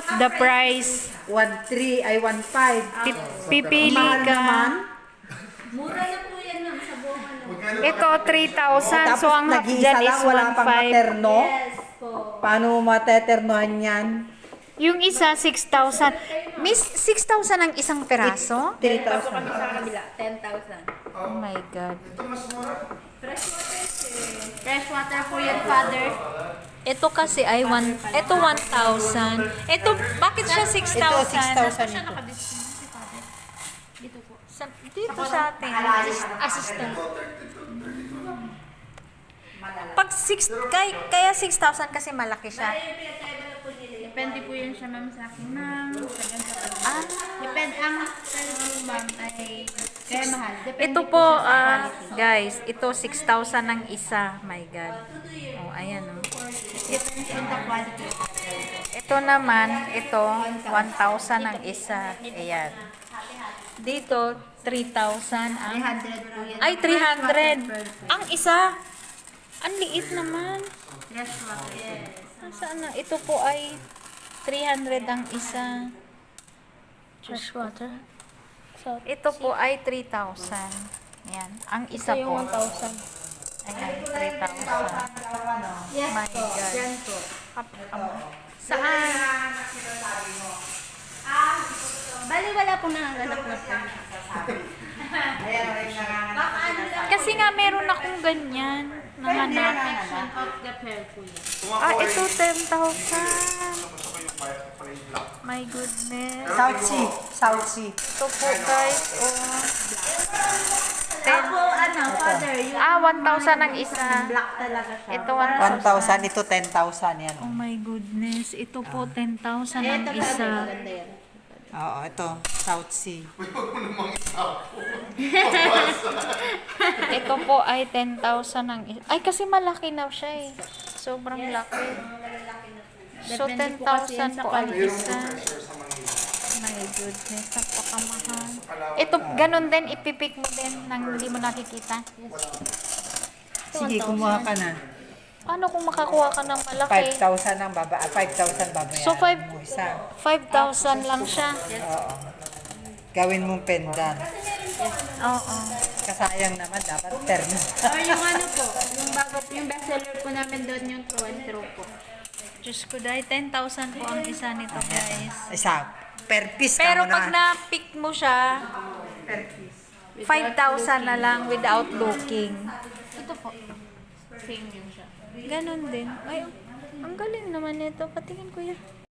half the price. 1.3 ay 1.5. Pipili Mahal ka. naman. Mura na po yan ma'am sa buong ano. Ito, 3,000. So, ang half nag-iisa dyan is lang, wala pang 1,500. materno. Yes po. Paano mo mateternohan yan? Yung isa, 6,000. Miss, 6,000 ang isang peraso? 3,000. Sa kabila, 10,000. Oh my God. Fresh water po yan, Father. Ito kasi ay ito 1,000. Ito, bakit siya 6,000? Ito, 6,000 Siya ito. nakadiscount si Father. Dito po. Dito sa atin. Assistant. Pag 6, kaya 6,000 kasi malaki siya. Depende po yun siya ma'am sa akin ma'am. Ah, Depende ang pero ma'am ay kaya mahal. Depende ito po, siya sa quality. guys, ito 6,000 ang isa. My God. Oh, ayan oh. Depende on the quality. Ito naman, ito 1,000 ang isa. Ayan. Dito 3,000 ang 300 po yan. ay 300 ang isa. Ang liit naman. Fresh water. Yes. Saan na? Ito po ay 300 ang isa. Fresh water. So, Ito po ay 3,000. Ayan. Ang isa po. 1,000. Ayan, 3,000. Yes My po. God. Yan po. Saan? Bali wala pong nanganganak na po. Kasi nga meron akong ganyan. Nanganak. Protection of the pair po yan. Ah, ito 10,000. My goodness. South Sea. South Sea. Ito po guys. Oh. Ako, ano, Father, yung 1,000 ang isa. black talaga siya. Ito 1,000. 1,000. Ito 10,000 yan. Oh my goodness. Ito po 10,000 Eh, ang ito isa. maganda yan. Oo, ito. South Sea. Ito po ay 10,000 ang isa. Ay, kasi malaki na siya eh. Sobrang laki. So, Depende po kasi yan 10,000 sa po ang quality. isa. My goodness, napakamahal. Ito, ganun din, ipipik mo din nang hindi mo nakikita. Sige, kumuha ka na. Paano kung makakuha ka ng malaki? 5,000 ang 5,000 babayaran So, mo isa. 5,000 lang siya. Oo. Gawin mong pendant. Oo. Kasayang naman, dapat terno. Or yung ano po, yung bago, yung bestseller po namin doon, yung True and True po. Diyos ko dahil 10,000 po ang isa nito, guys. Isa. Per piece ka Pero mo pag na-pick mo siya, Per piece. 5,000 na lang without looking. Ito po. Same yun siya. Ganon din. Ay, ang galing naman nito. Patingin ko yan.